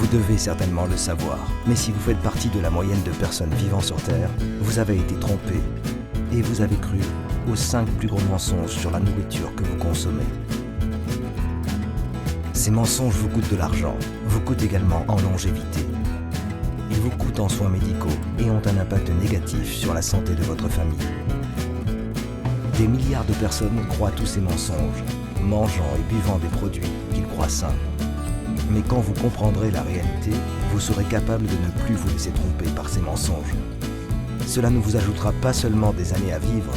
Vous devez certainement le savoir, mais si vous faites partie de la moyenne de personnes vivant sur Terre, vous avez été trompé et vous avez cru aux 5 plus gros mensonges sur la nourriture que vous consommez. Ces mensonges vous coûtent de l'argent, vous coûtent également en longévité. Ils vous coûtent en soins médicaux et ont un impact négatif sur la santé de votre famille. Des milliards de personnes croient tous ces mensonges, mangeant et buvant des produits qu'ils croient sains. Mais quand vous comprendrez la réalité, vous serez capable de ne plus vous laisser tromper par ces mensonges. Cela ne vous ajoutera pas seulement des années à vivre,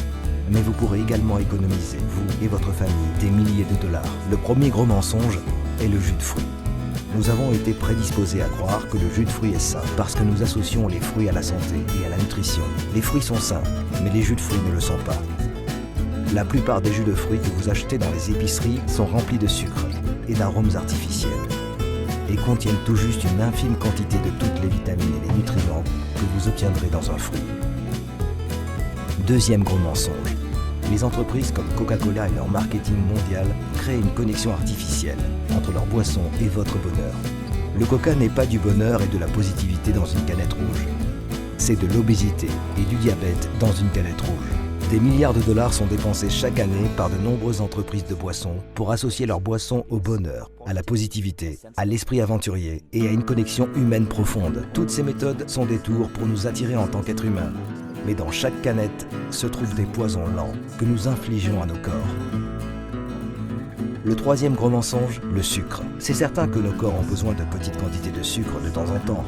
mais vous pourrez également économiser, vous et votre famille, des milliers de dollars. Le premier gros mensonge est le jus de fruits. Nous avons été prédisposés à croire que le jus de fruits est sain parce que nous associons les fruits à la santé et à la nutrition. Les fruits sont sains, mais les jus de fruits ne le sont pas. La plupart des jus de fruits que vous achetez dans les épiceries sont remplis de sucre et d'arômes artificiels et contiennent tout juste une infime quantité de toutes les vitamines et les nutriments que vous obtiendrez dans un fruit. Deuxième gros mensonge. Les entreprises comme Coca-Cola et leur marketing mondial créent une connexion artificielle entre leur boisson et votre bonheur. Le Coca n'est pas du bonheur et de la positivité dans une canette rouge. C'est de l'obésité et du diabète dans une canette rouge. Des milliards de dollars sont dépensés chaque année par de nombreuses entreprises de boissons pour associer leurs boissons au bonheur, à la positivité, à l'esprit aventurier et à une connexion humaine profonde. Toutes ces méthodes sont des tours pour nous attirer en tant qu'êtres humains. Mais dans chaque canette se trouvent des poisons lents que nous infligeons à nos corps. Le troisième gros mensonge, le sucre. C'est certain que nos corps ont besoin de petites quantités de sucre de temps en temps.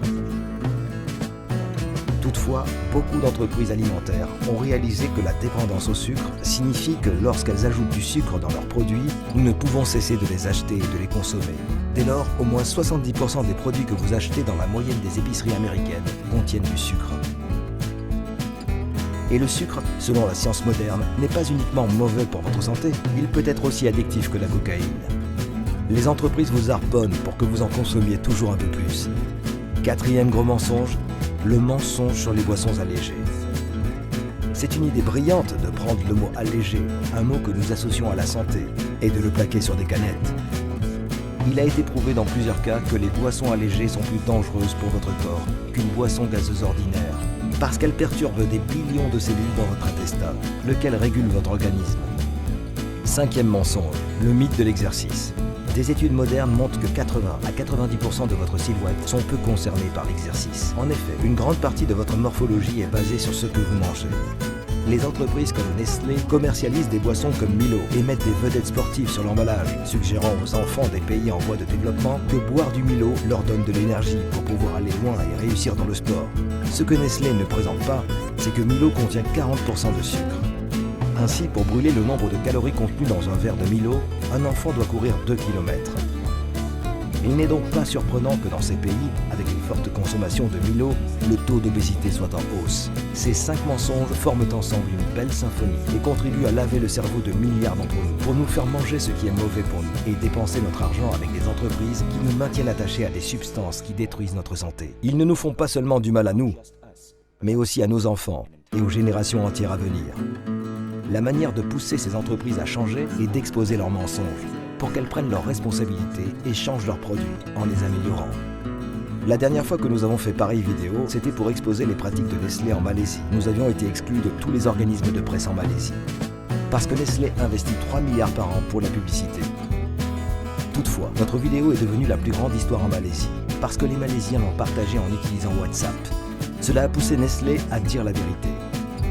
Toutefois, beaucoup d'entreprises alimentaires ont réalisé que la dépendance au sucre signifie que lorsqu'elles ajoutent du sucre dans leurs produits, nous ne pouvons cesser de les acheter et de les consommer. Dès lors, au moins 70% des produits que vous achetez dans la moyenne des épiceries américaines contiennent du sucre. Et le sucre, selon la science moderne, n'est pas uniquement mauvais pour votre santé, il peut être aussi addictif que la cocaïne. Les entreprises vous harponnent pour que vous en consommiez toujours un peu plus. Quatrième gros mensonge, le mensonge sur les boissons allégées. C'est une idée brillante de prendre le mot allégé, un mot que nous associons à la santé, et de le plaquer sur des canettes. Il a été prouvé dans plusieurs cas que les boissons allégées sont plus dangereuses pour votre corps qu'une boisson gazeuse ordinaire, parce qu'elles perturbent des billions de cellules dans votre intestin, lequel régule votre organisme. Cinquième mensonge, le mythe de l'exercice. Des études modernes montrent que 80 à 90% de votre silhouette sont peu concernées par l'exercice. En effet, une grande partie de votre morphologie est basée sur ce que vous mangez. Les entreprises comme Nestlé commercialisent des boissons comme Milo et mettent des vedettes sportives sur l'emballage, suggérant aux enfants des pays en voie de développement que boire du Milo leur donne de l'énergie pour pouvoir aller loin et réussir dans le sport. Ce que Nestlé ne présente pas, c'est que Milo contient 40% de sucre. Ainsi, pour brûler le nombre de calories contenues dans un verre de Milo, un enfant doit courir 2 km. Il n'est donc pas surprenant que dans ces pays, avec une forte consommation de Milo, le taux d'obésité soit en hausse. Ces 5 mensonges forment ensemble une belle symphonie et contribuent à laver le cerveau de milliards d'entre nous pour nous faire manger ce qui est mauvais pour nous et dépenser notre argent avec des entreprises qui nous maintiennent attachés à des substances qui détruisent notre santé. Ils ne nous font pas seulement du mal à nous, mais aussi à nos enfants et aux générations entières à venir. La manière de pousser ces entreprises à changer est d'exposer leurs mensonges pour qu'elles prennent leurs responsabilités et changent leurs produits en les améliorant. La dernière fois que nous avons fait pareille vidéo, c'était pour exposer les pratiques de Nestlé en Malaisie. Nous avions été exclus de tous les organismes de presse en Malaisie, parce que Nestlé investit 3 milliards par an pour la publicité. Toutefois, notre vidéo est devenue la plus grande histoire en Malaisie, parce que les Malaisiens l'ont partagée en utilisant WhatsApp. Cela a poussé Nestlé à dire la vérité.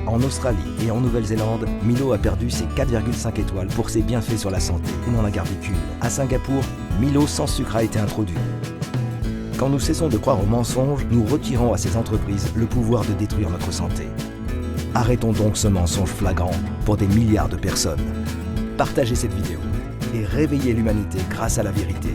En Australie et en Nouvelle-Zélande, Milo a perdu ses 4,5 étoiles pour ses bienfaits sur la santé. Il n'en a gardé qu'une. À Singapour, Milo sans sucre a été introduit. Quand nous cessons de croire aux mensonges, nous retirons à ces entreprises le pouvoir de détruire notre santé. Arrêtons donc ce mensonge flagrant pour des milliards de personnes. Partagez cette vidéo et réveillez l'humanité grâce à la vérité.